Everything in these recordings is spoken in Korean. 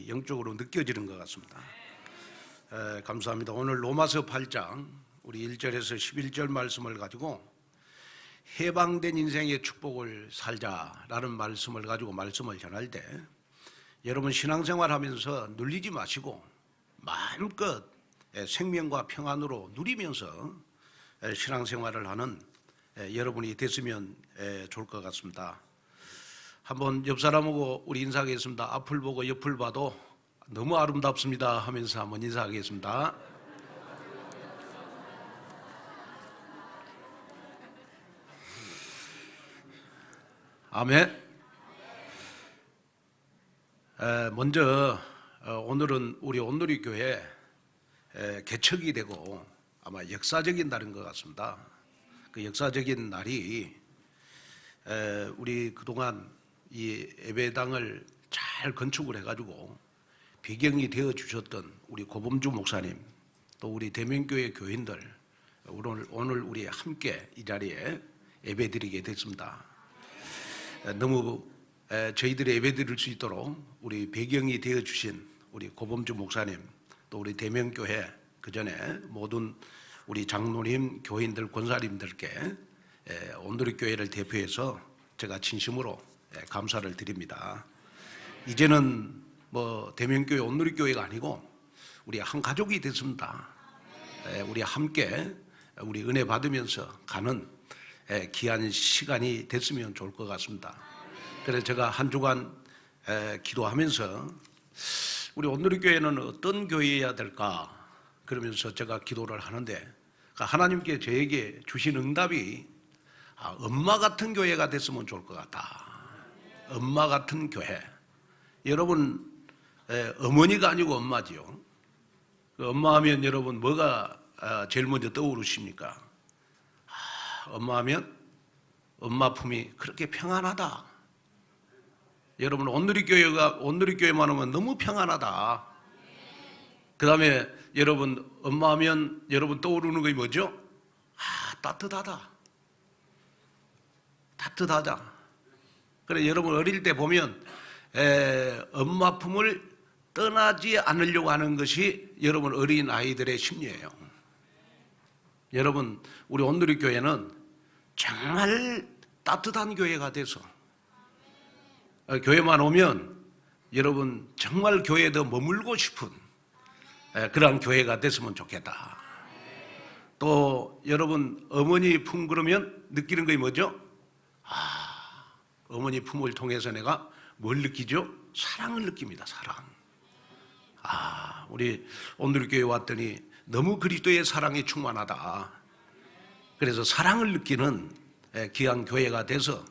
많이 영적으로 느껴지는 것 같습니다. 감사합니다. 오늘 로마서 8장 우리 1절에서 11절 말씀을 가지고 해방된 인생의 축복을 살자라는 말씀을 가지고 말씀을 전할 때 여러분 신앙생활 하면서 눌리지 마시고 마음껏 생명과 평안으로 누리면서 신앙생활을 하는 여러분이 됐으면 좋을 것 같습니다. 한번 옆 사람하고 우리 인사하겠습니다. 앞을 보고 옆을 봐도 너무 아름답습니다 하면서 한번 인사하겠습니다. 아멘. 먼저 오늘은 우리 온누리 교회 개척이 되고 아마 역사적인 날인 것 같습니다. 그 역사적인 날이 우리 그동안 이 예배당을 잘 건축을 해가지고 배경이 되어 주셨던 우리 고범주 목사님 또 우리 대면교회 교인들 오늘 우리 함께 이 자리에 예배 드리게 됐습니다. 너무 저희들이 예배 드릴 수 있도록 우리 배경이 되어 주신 우리 고범주 목사님 또 우리 대면교회 그 전에 모든 우리 장로님 교인들 권사님들께 온누리 교회를 대표해서 제가 진심으로 감사를 드립니다. 이제는 뭐 대면교회 온누리 교회가 아니고 우리 한 가족이 됐습니다. 우리 함께 우리 은혜 받으면서 가는 귀한 시간이 됐으면 좋을 것 같습니다. 그래서 제가 한 주간 기도하면서 우리 온누리 교회는 어떤 교회여야 될까 그러면서 제가 기도를 하는데 하나님께 저에게 주신 응답이 엄마 같은 교회가 됐으면 좋을 것 같다. 엄마 같은 교회. 여러분 어머니가 아니고 엄마지요. 엄마 하면 여러분 뭐가 제일 먼저 떠오르십니까? 엄마 하면 엄마 품이 그렇게 평안하다. 여러분 온누리 교회만 오면 너무 평안하다. 그 다음에 여러분 엄마 하면 여러분 떠오르는 게 뭐죠? 따뜻하다. 따뜻하다. 그래 여러분 어릴 때 보면 엄마 품을 떠나지 않으려고 하는 것이 여러분 어린 아이들의 심리예요. 여러분 우리 온누리 교회는 정말 따뜻한 교회가 돼서 교회만 오면 여러분 정말 교회에 더 머물고 싶은 그러한 교회가 됐으면 좋겠다. 또 여러분 어머니 품 그러면 느끼는 게 뭐죠? 어머니 품을 통해서 내가 뭘 느끼죠? 사랑을 느낍니다. 사랑. 우리 온누리 교회 왔더니 너무 그리스도의 사랑이 충만하다. 그래서 사랑을 느끼는 귀한 교회가 돼서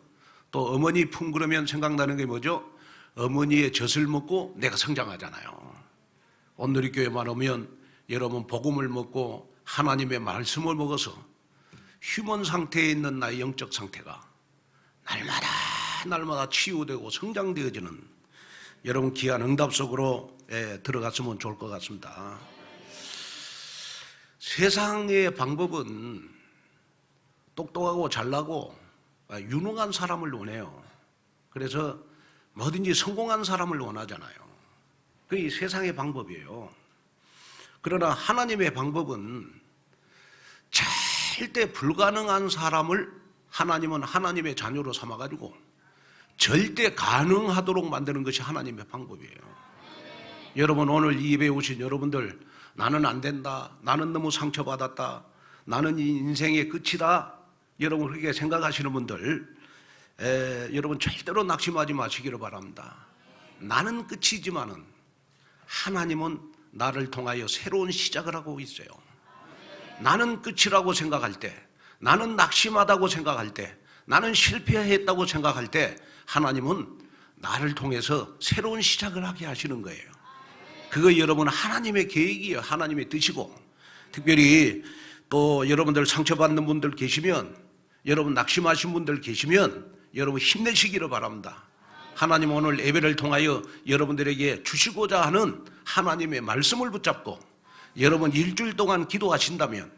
또 어머니 품 그러면 생각나는 게 뭐죠? 어머니의 젖을 먹고 내가 성장하잖아요. 온누리 교회만 오면 여러분 복음을 먹고 하나님의 말씀을 먹어서 휴먼 상태에 있는 나의 영적 상태가 날마다 치유되고 성장되어지는 여러분 귀한 응답 속으로 들어갔으면 좋을 것 같습니다. 세상의 방법은 똑똑하고 잘나고 유능한 사람을 원해요. 그래서 뭐든지 성공한 사람을 원하잖아요. 그게 세상의 방법이에요. 그러나 하나님의 방법은 절대 불가능한 사람을 하나님은 하나님의 자녀로 삼아가지고 절대 가능하도록 만드는 것이 하나님의 방법이에요. 여러분 오늘 이 예배에 오신 여러분들 나는 안 된다. 나는 너무 상처받았다. 나는 이 인생의 끝이다. 여러분 그렇게 생각하시는 분들 여러분 절대로 낙심하지 마시기를 바랍니다. 나는 끝이지만은 하나님은 나를 통하여 새로운 시작을 하고 있어요. 나는 끝이라고 생각할 때 나는 낙심하다고 생각할 때 나는 실패했다고 생각할 때 하나님은 나를 통해서 새로운 시작을 하게 하시는 거예요. 그거 여러분 하나님의 계획이에요. 하나님의 뜻이고 특별히 또 여러분들 상처받는 분들 계시면 여러분 낙심하신 분들 계시면 여러분 힘내시기를 바랍니다. 하나님 오늘 예배를 통하여 여러분들에게 주시고자 하는 하나님의 말씀을 붙잡고 여러분 일주일 동안 기도하신다면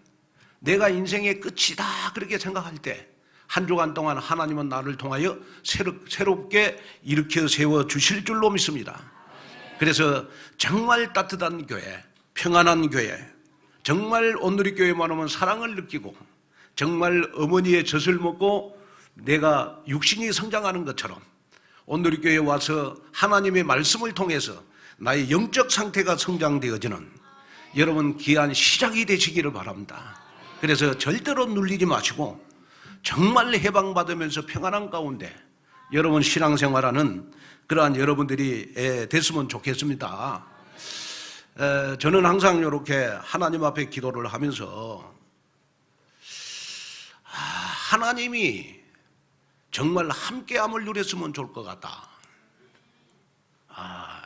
내가 인생의 끝이다 그렇게 생각할 때 한 주간 동안 하나님은 나를 통하여 새롭게 일으켜 세워 주실 줄로 믿습니다. 그래서 정말 따뜻한 교회, 평안한 교회, 정말 온누리교회만 오면 사랑을 느끼고 정말 어머니의 젖을 먹고 내가 육신이 성장하는 것처럼 온누리교회에 와서 하나님의 말씀을 통해서 나의 영적 상태가 성장되어지는 여러분 귀한 시작이 되시기를 바랍니다. 그래서 절대로 눌리지 마시고 정말 해방받으면서 평안한 가운데 여러분 신앙생활하는 그러한 여러분들이 됐으면 좋겠습니다. 저는 항상 이렇게 하나님 앞에 기도를 하면서 하나님이 정말 함께함을 누렸으면 좋을 것 같다.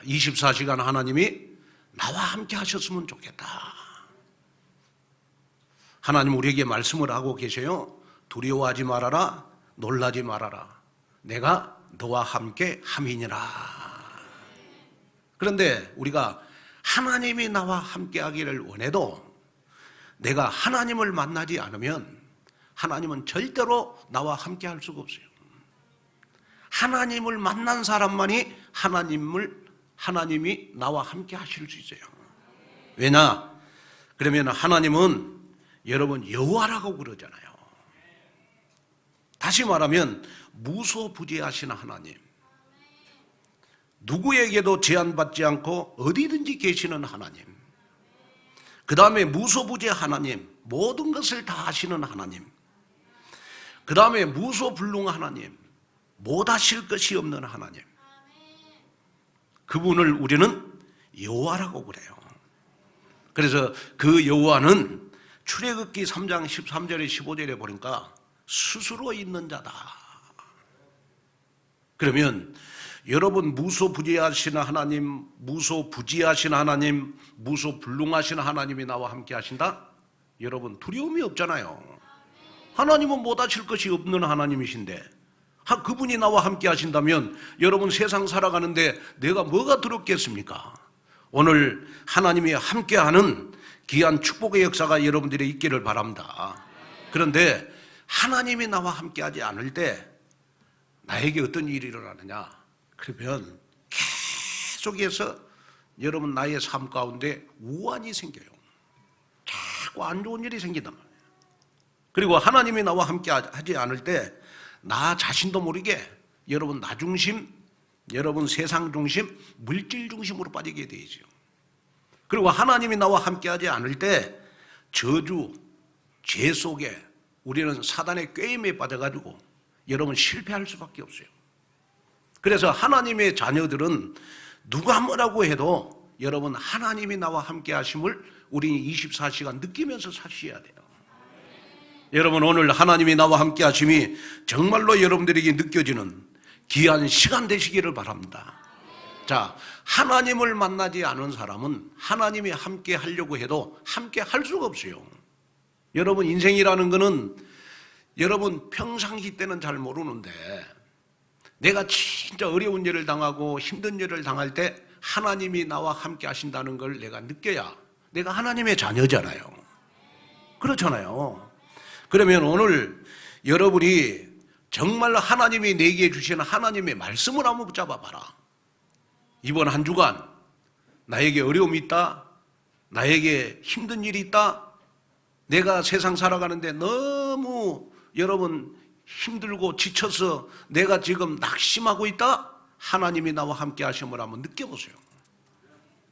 24시간 하나님이 나와 함께 하셨으면 좋겠다. 하나님 우리에게 말씀을 하고 계세요. 두려워하지 말아라, 놀라지 말아라. 내가 너와 함께 함이니라. 그런데 우리가 하나님이 나와 함께 하기를 원해도 내가 하나님을 만나지 않으면 하나님은 절대로 나와 함께 할 수가 없어요. 하나님을 만난 사람만이 하나님이 나와 함께 하실 수 있어요. 왜냐? 그러면 하나님은 여러분 여호와라고 그러잖아요. 다시 말하면 무소부재하신 하나님, 누구에게도 제한받지 않고 어디든지 계시는 하나님, 그 다음에 무소부재 하나님, 모든 것을 다 하시는 하나님, 그 다음에 무소불능 하나님, 못하실 것이 없는 하나님, 그분을 우리는 여호와라고 그래요. 그래서 그 여호와는 출애굽기 3장 13절에 15절에 보니까 스스로 있는 자다. 그러면 여러분 무소부재하신 하나님, 무소부지하신 하나님, 무소불능하신 하나님이 나와 함께 하신다? 여러분 두려움이 없잖아요. 하나님은 못하실 것이 없는 하나님이신데 그분이 나와 함께 하신다면 여러분 세상 살아가는데 내가 뭐가 두렵겠습니까? 오늘 하나님이 함께하는 귀한 축복의 역사가 여러분들이 있기를 바랍니다. 그런데 하나님이 나와 함께하지 않을 때 나에게 어떤 일이 일어나느냐? 그러면 계속해서 여러분 나의 삶 가운데 우환이 생겨요. 자꾸 안 좋은 일이 생긴단 말이에요. 그리고 하나님이 나와 함께하지 않을 때 나 자신도 모르게 여러분 나 중심, 여러분 세상 중심, 물질 중심으로 빠지게 되죠. 그리고 하나님이 나와 함께하지 않을 때 저주, 죄 속에 우리는 사단의 꾀임에 빠져가지고 여러분 실패할 수밖에 없어요. 그래서 하나님의 자녀들은 누가 뭐라고 해도 여러분 하나님이 나와 함께 하심을 우리는 24시간 느끼면서 사셔야 돼요. 여러분 오늘 하나님이 나와 함께 하심이 정말로 여러분들에게 느껴지는 귀한 시간 되시기를 바랍니다. 자, 하나님을 만나지 않은 사람은 하나님이 함께 하려고 해도 함께 할 수가 없어요. 여러분 인생이라는 거는 여러분 평상시 때는 잘 모르는데 내가 진짜 어려운 일을 당하고 힘든 일을 당할 때 하나님이 나와 함께 하신다는 걸 내가 느껴야 내가 하나님의 자녀잖아요. 그렇잖아요. 그러면 오늘 여러분이 정말 하나님이 내게 주시는 하나님의 말씀을 한번 붙잡아 봐라. 이번 한 주간 나에게 어려움이 있다, 나에게 힘든 일이 있다, 내가 세상 살아가는데 너무 여러분 힘들고 지쳐서 내가 지금 낙심하고 있다? 하나님이 나와 함께 하심을 한번 느껴보세요.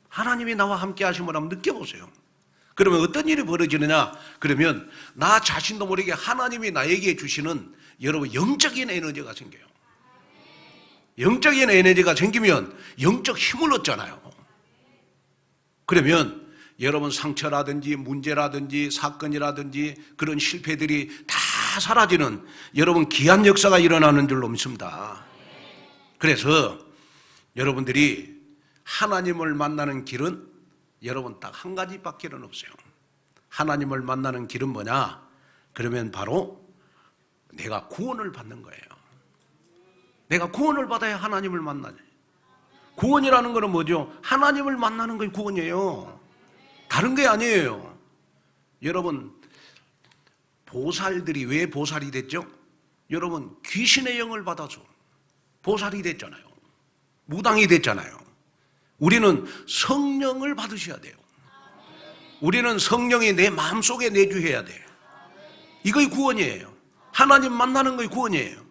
하나님이 나와 함께 하심을 한번 느껴보세요. 그러면 어떤 일이 벌어지느냐? 그러면 나 자신도 모르게 하나님이 나에게 주시는 여러분 영적인 에너지가 생겨요. 영적인 에너지가 생기면 영적 힘을 얻잖아요. 그러면 여러분 상처라든지 문제라든지 사건이라든지 그런 실패들이 다 사라지는 여러분 귀한 역사가 일어나는 줄로 믿습니다. 그래서 여러분들이 하나님을 만나는 길은 여러분 딱 한 가지밖에는 없어요. 하나님을 만나는 길은 뭐냐? 그러면 바로 내가 구원을 받는 거예요. 내가 구원을 받아야 하나님을 만나죠. 구원이라는 것은 뭐죠? 하나님을 만나는 게 구원이에요. 다른 게 아니에요. 여러분 보살들이 왜 보살이 됐죠? 여러분 귀신의 영을 받아서 보살이 됐잖아요. 무당이 됐잖아요. 우리는 성령을 받으셔야 돼요. 우리는 성령이 내 마음속에 내주해야 돼요. 이거의 구원이에요. 하나님 만나는 것이 구원이에요.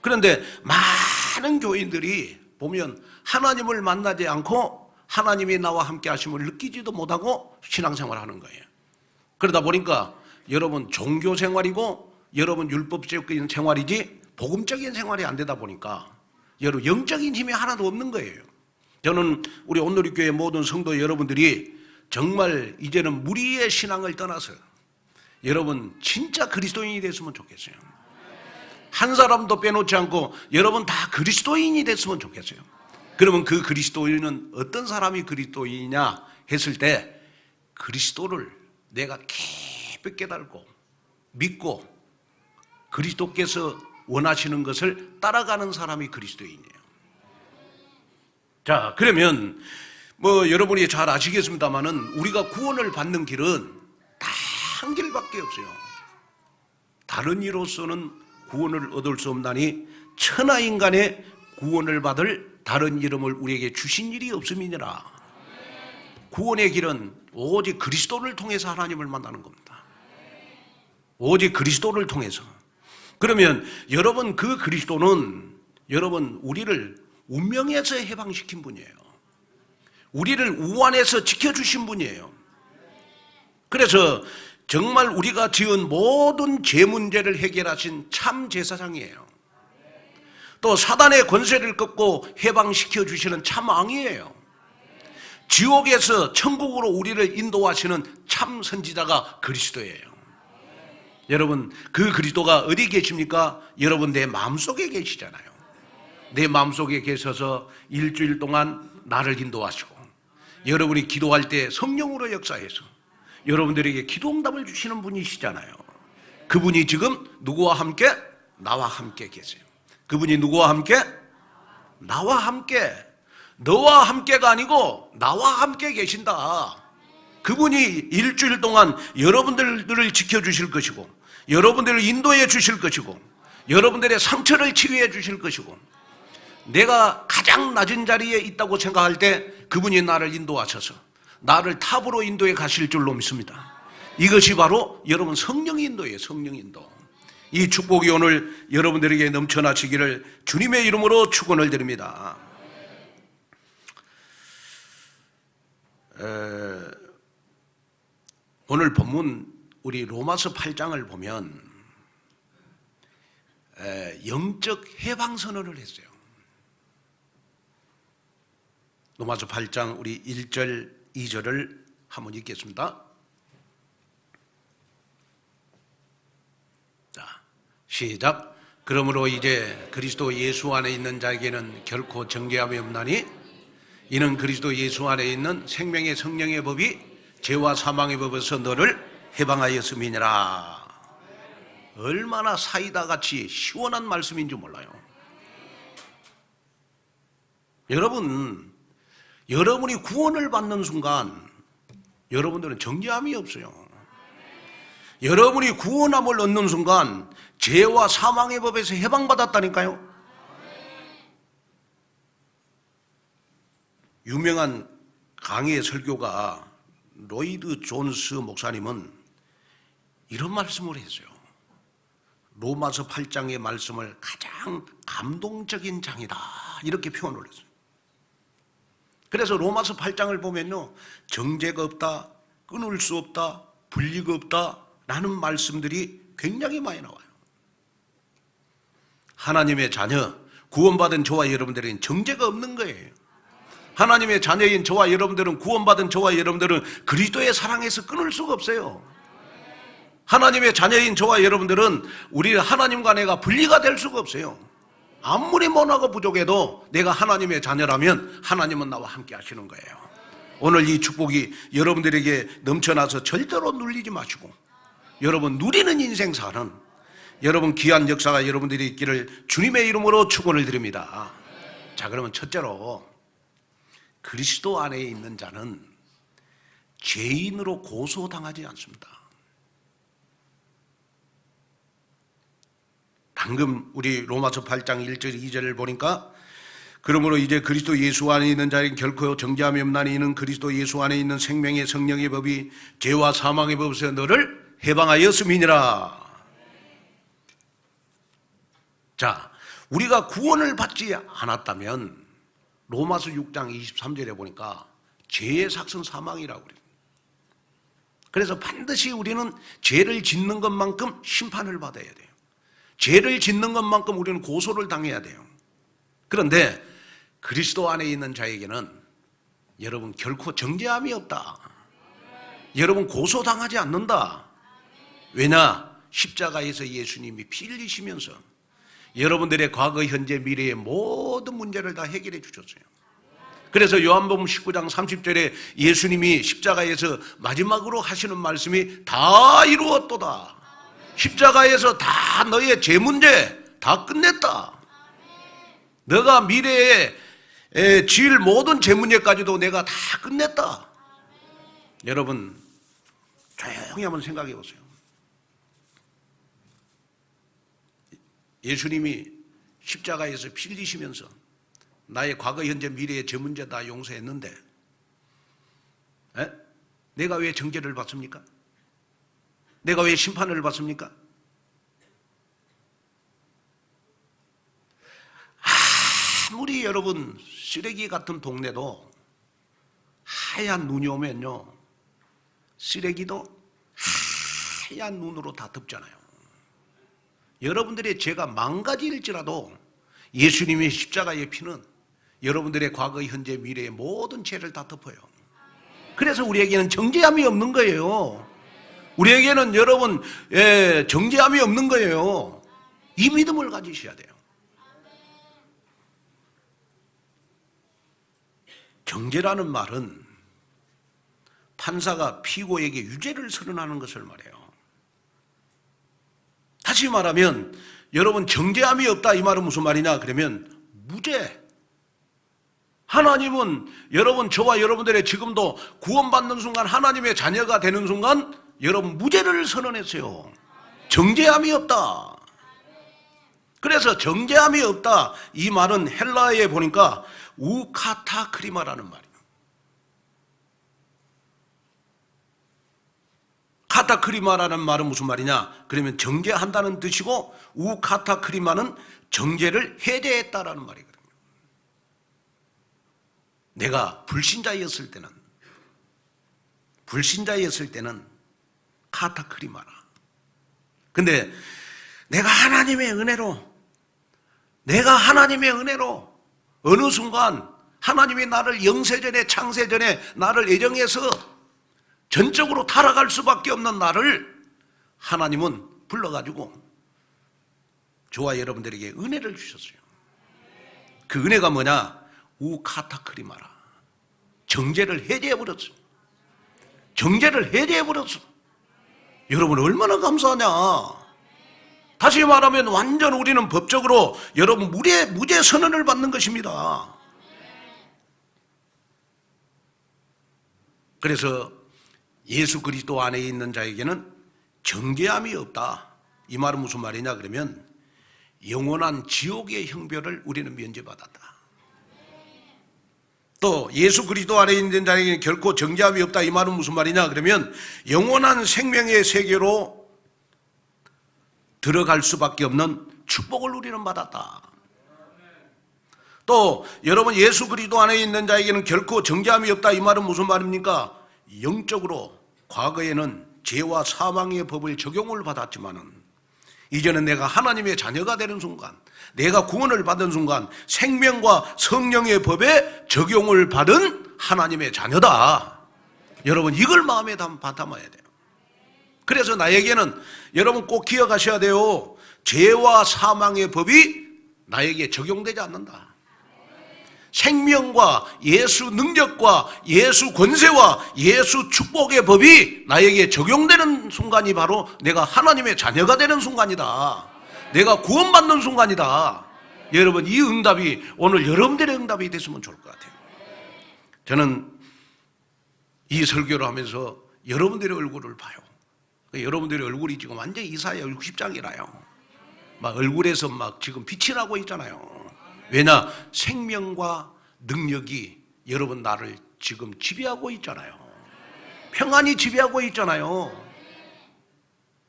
그런데 많은 교인들이 보면 하나님을 만나지 않고 하나님이 나와 함께 하심을 느끼지도 못하고 신앙생활을 하는 거예요. 그러다 보니까 여러분 종교 생활이고 여러분 율법적인 생활이지 복음적인 생활이 안 되다 보니까 여러분 영적인 힘이 하나도 없는 거예요. 저는 우리 온누리교회 모든 성도 여러분들이 정말 이제는 무리의 신앙을 떠나서 여러분 진짜 그리스도인이 됐으면 좋겠어요. 한 사람도 빼놓지 않고 여러분 다 그리스도인이 됐으면 좋겠어요. 그러면 그 그리스도인은 어떤 사람이 그리스도인이냐 했을 때 그리스도를 내가 깊이 깨달고 믿고 그리스도께서 원하시는 것을 따라가는 사람이 그리스도인이에요. 자, 그러면 여러분이 잘 아시겠습니다만은 우리가 구원을 받는 길은 다 한 길밖에 없어요. 다른 이로서는 구원을 얻을 수 없나니 천하 인간의 구원을 받을 다른 이름을 우리에게 주신 일이 없음이니라. 구원의 길은 오직 그리스도를 통해서 하나님을 만나는 겁니다. 오직 그리스도를 통해서. 그러면 여러분 그 그리스도는 여러분 우리를 운명에서 해방시킨 분이에요. 우리를 우환에서 지켜주신 분이에요. 그래서 정말 우리가 지은 모든 죄 문제를 해결하신 참 제사장이에요. 또 사단의 권세를 꺾고 해방시켜 주시는 참 왕이에요. 지옥에서 천국으로 우리를 인도하시는 참 선지자가 그리스도예요. 여러분 그 그리스도가 어디 계십니까? 여러분 내 마음속에 계시잖아요. 내 마음속에 계셔서 일주일 동안 나를 인도하시고 여러분이 기도할 때 성령으로 역사해서 여러분들에게 기도응답을 주시는 분이시잖아요. 그분이 지금 누구와 함께? 나와 함께 계세요. 그분이 누구와 함께? 나와 함께. 너와 함께가 아니고 나와 함께 계신다. 그분이 일주일 동안 여러분들을 지켜주실 것이고 여러분들을 인도해 주실 것이고 여러분들의 상처를 치유해 주실 것이고 내가 가장 낮은 자리에 있다고 생각할 때 그분이 나를 인도하셔서 나를 탑으로 인도해 가실 줄로 믿습니다. 이것이 바로 여러분 성령 인도예요. 성령 인도. 이 축복이 오늘 여러분들에게 넘쳐나시기를 주님의 이름으로 축원을 드립니다. 오늘 본문 우리 로마서 8장을 보면 영적 해방 선언을 했어요. 로마서 8장 우리 1절 2절을 한번 읽겠습니다. 자, 시작. 그러므로 이제 그리스도 예수 안에 있는 자에게는 결코 정죄함이 없나니 이는 그리스도 예수 안에 있는 생명의 성령의 법이 죄와 사망의 법에서 너를 해방하였음이니라. 얼마나 사이다 같이 시원한 말씀인지 몰라요. 여러분이 구원을 받는 순간 여러분들은 정죄함이 없어요. 여러분이 구원함을 얻는 순간 죄와 사망의 법에서 해방받았다니까요. 유명한 강의 설교가 로이드 존스 목사님은 이런 말씀을 했어요. 로마서 8장의 말씀을 가장 감동적인 장이다 이렇게 표현을 했어요. 그래서 로마서 8장을 보면요 정죄가 없다, 끊을 수 없다, 분리가 없다 라는 말씀들이 굉장히 많이 나와요. 하나님의 자녀, 구원받은 저와 여러분들은 정죄가 없는 거예요. 하나님의 자녀인 저와 여러분들은 구원받은 저와 여러분들은 그리스도의 사랑에서 끊을 수가 없어요. 하나님의 자녀인 저와 여러분들은 우리 하나님과 내가 분리가 될 수가 없어요. 아무리 못하고 부족해도 내가 하나님의 자녀라면 하나님은 나와 함께 하시는 거예요. 오늘 이 축복이 여러분들에게 넘쳐나서 절대로 눌리지 마시고 여러분 누리는 인생 사는 여러분 귀한 역사가 여러분들이 있기를 주님의 이름으로 축원을 드립니다. 자, 그러면 첫째로 그리스도 안에 있는 자는 죄인으로 고소당하지 않습니다. 방금 우리 로마서 8장 1절 2절을 보니까 그러므로 이제 그리스도 예수 안에 있는 자에게 결코 정죄함이 없나니 이는 그리스도 예수 안에 있는 생명의 성령의 법이 죄와 사망의 법에서 너를 해방하였음이니라. 자, 우리가 구원을 받지 않았다면 로마서 6장 23절에 보니까 죄의 삭은 사망이라고 그래요. 그래서 반드시 우리는 죄를 짓는 것만큼 심판을 받아야 돼요. 죄를 짓는 것만큼 우리는 고소를 당해야 돼요. 그런데 그리스도 안에 있는 자에게는 여러분 결코 정죄함이 없다. 여러분 고소당하지 않는다. 왜냐? 십자가에서 예수님이 피 흘리시면서 여러분들의 과거, 현재, 미래의 모든 문제를 다 해결해 주셨어요. 그래서 요한복음 19장 30절에 예수님이 십자가에서 마지막으로 하시는 말씀이 다 이루었도다. 십자가에서 다 너의 죄 문제 다 끝냈다. 너가 미래에 지을 모든 죄 문제까지도 내가 다 끝냈다. 여러분 조용히 한번 생각해 보세요. 예수님이 십자가에서 피 흘리시면서 나의 과거, 현재, 미래의 죄 문제 다 용서했는데 내가 왜 정죄를 받습니까? 내가 왜 심판을 받습니까? 아무리 여러분 쓰레기 같은 동네도 하얀 눈이 오면요 쓰레기도 하얀 눈으로 다 덮잖아요. 여러분들의 죄가 망가질지라도 예수님의 십자가의 피는 여러분들의 과거, 현재, 미래의 모든 죄를 다 덮어요. 그래서 우리에게는 정죄함이 없는 거예요. 우리에게는 여러분 정죄함이 없는 거예요. 이 믿음을 가지셔야 돼요. 정죄라는 말은 판사가 피고에게 유죄를 선언하는 것을 말해요. 다시 말하면 여러분 정죄함이 없다 이 말은 무슨 말이냐 그러면 무죄. 하나님은 여러분 저와 여러분들의 지금도 구원받는 순간 하나님의 자녀가 되는 순간 여러분 무죄를 선언했어요. 정죄함이 없다. 그래서 정죄함이 없다 이 말은 헬라어에 보니까 우카타크리마라는 말이에요. 카타크리마라는 말은 무슨 말이냐 그러면 정죄한다는 뜻이고 우카타크리마는 정죄를 해제했다라는 말이거든요. 내가 불신자였을 때는 카타크리마라. 근데 내가 하나님의 은혜로 어느 순간 하나님이 나를 영세전에 창세전에 나를 애정해서 전적으로 타락할 수밖에 없는 나를 하나님은 불러가지고 저와 여러분들에게 은혜를 주셨어요. 그 은혜가 뭐냐? 우카타크리마라. 정죄를 해제해버렸어. 정죄를 해제해버렸어. 여러분 얼마나 감사하냐. 다시 말하면 완전 우리는 법적으로 여러분 무죄 선언을 받는 것입니다. 그래서 예수 그리스도 안에 있는 자에게는 정죄함이 없다. 이 말은 무슨 말이냐 그러면 영원한 지옥의 형벌을 우리는 면제받았다. 또 예수 그리스도 안에 있는 자에게는 결코 정죄함이 없다. 이 말은 무슨 말이냐 그러면 영원한 생명의 세계로 들어갈 수밖에 없는 축복을 우리는 받았다. 또 여러분 예수 그리스도 안에 있는 자에게는 결코 정죄함이 없다. 이 말은 무슨 말입니까? 영적으로 과거에는 죄와 사망의 법을 적용을 받았지만은 이제는 내가 하나님의 자녀가 되는 순간, 내가 구원을 받은 순간 생명과 성령의 법에 적용을 받은 하나님의 자녀다. 여러분 이걸 마음에 담아야 돼요. 그래서 나에게는 여러분 꼭 기억하셔야 돼요. 죄와 사망의 법이 나에게 적용되지 않는다. 생명과 예수 능력과 예수 권세와 예수 축복의 법이 나에게 적용되는 순간이 바로 내가 하나님의 자녀가 되는 순간이다. 내가 구원받는 순간이다. 여러분 이 응답이 오늘 여러분들의 응답이 됐으면 좋을 것 같아요. 저는 이 설교를 하면서 여러분들의 얼굴을 봐요. 여러분들의 얼굴이 지금 완전히 이사야 60장이라요. 막 얼굴에서 막 지금 빛이 나고 있잖아요. 왜냐? 생명과 능력이 여러분 나를 지금 지배하고 있잖아요. 평안이 지배하고 있잖아요.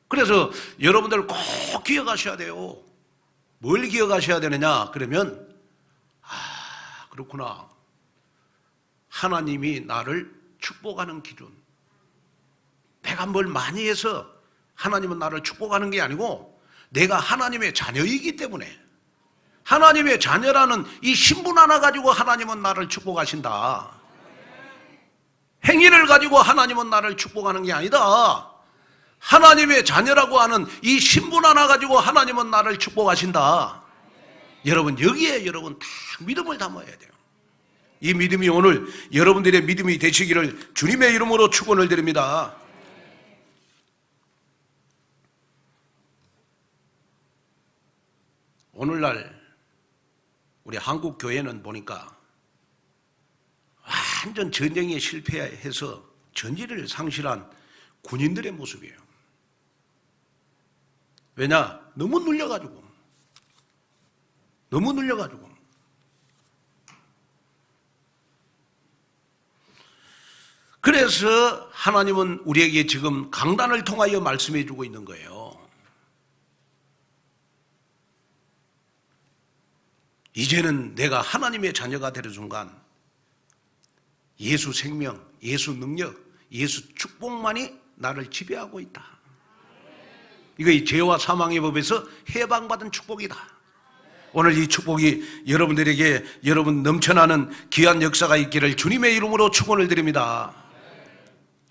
그래서 여러분들 꼭 기억하셔야 돼요. 뭘 기억하셔야 되느냐? 그러면 그렇구나. 하나님이 나를 축복하는 기준. 내가 뭘 많이 해서 하나님은 나를 축복하는 게 아니고 내가 하나님의 자녀이기 때문에 하나님의 자녀라는 이 신분 하나 가지고 하나님은 나를 축복하신다. 행위를 가지고 하나님은 나를 축복하는 게 아니다. 하나님의 자녀라고 하는 이 신분 하나 가지고 하나님은 나를 축복하신다. 여러분 여기에 여러분 다 믿음을 담아야 돼요. 이 믿음이 오늘 여러분들의 믿음이 되시기를 주님의 이름으로 축원을 드립니다. 오늘날 우리 한국 교회는 보니까 완전 전쟁에 실패해서 전의를 상실한 군인들의 모습이에요. 왜냐? 너무 눌려가지고. 그래서 하나님은 우리에게 지금 강단을 통하여 말씀해 주고 있는 거예요. 이제는 내가 하나님의 자녀가 되는 순간 예수 생명, 예수 능력, 예수 축복만이 나를 지배하고 있다. 이거 이 죄와 사망의 법에서 해방받은 축복이다. 오늘 이 축복이 여러분들에게 여러분 넘쳐나는 귀한 역사가 있기를 주님의 이름으로 축원을 드립니다.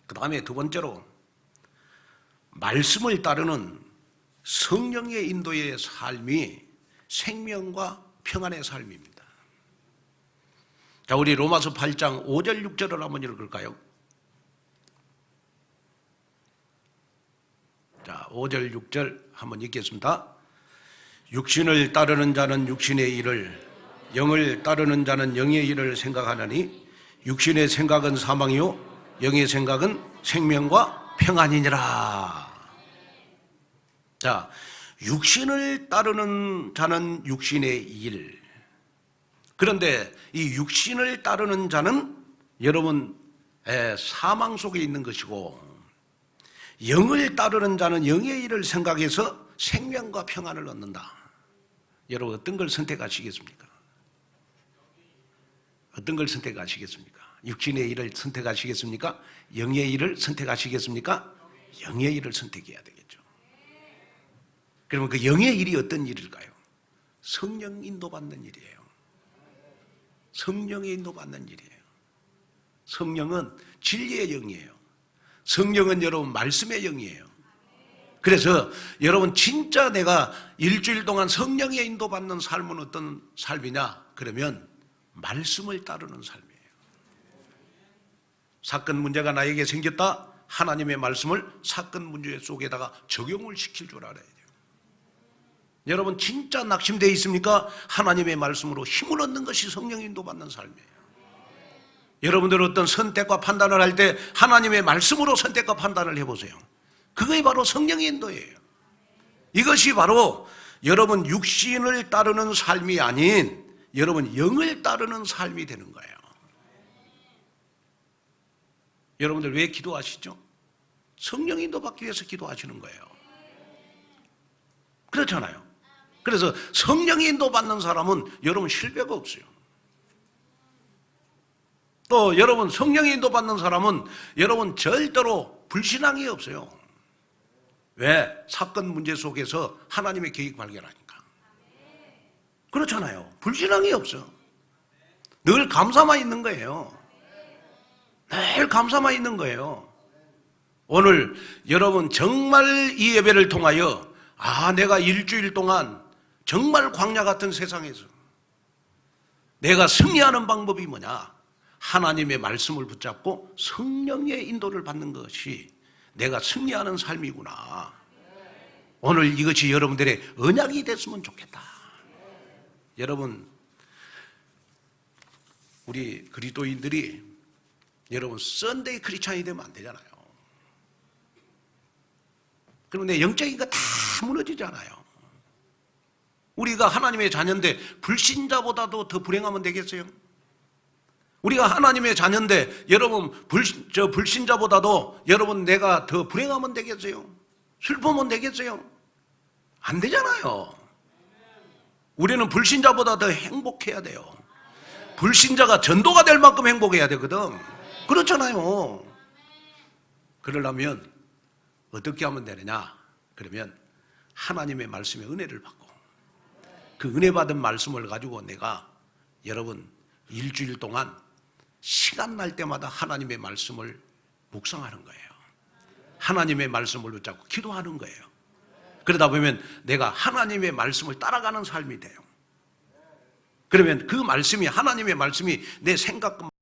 그 다음에 두 번째로 말씀을 따르는 성령의 인도의 삶이 생명과 평안의 삶입니다. 자, 우리 로마서 8장 5절 6절을 한번 읽을까요? 자, 5절 6절 한번 읽겠습니다. 육신을 따르는 자는 육신의 일을, 영을 따르는 자는 영의 일을 생각하느니 육신의 생각은 사망이요 영의 생각은 생명과 평안이니라. 자, 육신을 따르는 자는 육신의 일. 그런데 이 육신을 따르는 자는 여러분 사망 속에 있는 것이고, 영을 따르는 자는 영의 일을 생각해서 생명과 평안을 얻는다. 여러분 어떤 걸 선택하시겠습니까? 어떤 걸 선택하시겠습니까? 육신의 일을 선택하시겠습니까? 영의 일을 선택하시겠습니까? 영의 일을 선택해야 되겠죠. 그러면 그 영의 일이 어떤 일일까요? 성령 인도받는 일이에요. 성령의 인도받는 일이에요. 성령은 진리의 영이에요. 성령은 여러분 말씀의 영이에요. 그래서 여러분 진짜 내가 일주일 동안 성령의 인도받는 삶은 어떤 삶이냐? 그러면 말씀을 따르는 삶이에요. 사건 문제가 나에게 생겼다. 하나님의 말씀을 사건 문제 속에다가 적용을 시킬 줄 알아야 돼요. 여러분 진짜 낙심되어 있습니까? 하나님의 말씀으로 힘을 얻는 것이 성령 인도받는 삶이에요. 여러분들 어떤 선택과 판단을 할 때 하나님의 말씀으로 선택과 판단을 해보세요. 그게 바로 성령의 인도예요. 이것이 바로 여러분 육신을 따르는 삶이 아닌 여러분 영을 따르는 삶이 되는 거예요. 여러분들 왜 기도하시죠? 성령 인도받기 위해서 기도하시는 거예요. 그렇잖아요. 그래서 성령 인도받는 사람은 여러분 실패가 없어요. 또 여러분 성령 인도받는 사람은 여러분 절대로 불신앙이 없어요. 왜? 사건 문제 속에서 하나님의 계획 발견하니까. 그렇잖아요. 불신앙이 없어. 늘 감사만 있는 거예요. 늘 감사만 있는 거예요. 오늘 여러분 정말 이 예배를 통하여 내가 일주일 동안 정말 광야 같은 세상에서 내가 승리하는 방법이 뭐냐? 하나님의 말씀을 붙잡고 성령의 인도를 받는 것이 내가 승리하는 삶이구나. 오늘 이것이 여러분들의 언약이 됐으면 좋겠다. 여러분 우리 그리스도인들이 여러분 썬데이 크리스찬이 되면 안 되잖아요. 그러면 내 영적인 거 다 무너지잖아요. 우리가 하나님의 자녀인데 불신자보다도 더 불행하면 되겠어요? 우리가 하나님의 자녀인데 여러분 불신자보다도 여러분 내가 더 불행하면 되겠어요? 슬프면 되겠어요? 안 되잖아요. 우리는 불신자보다 더 행복해야 돼요. 불신자가 전도가 될 만큼 행복해야 되거든. 그렇잖아요. 그러려면 어떻게 하면 되느냐? 그러면 하나님의 말씀에 은혜를 받고 그 은혜 받은 말씀을 가지고 내가 여러분 일주일 동안 시간 날 때마다 하나님의 말씀을 묵상하는 거예요. 하나님의 말씀을 붙잡고 기도하는 거예요. 그러다 보면 내가 하나님의 말씀을 따라가는 삶이 돼요. 그러면 그 말씀이 하나님의 말씀이 내 생각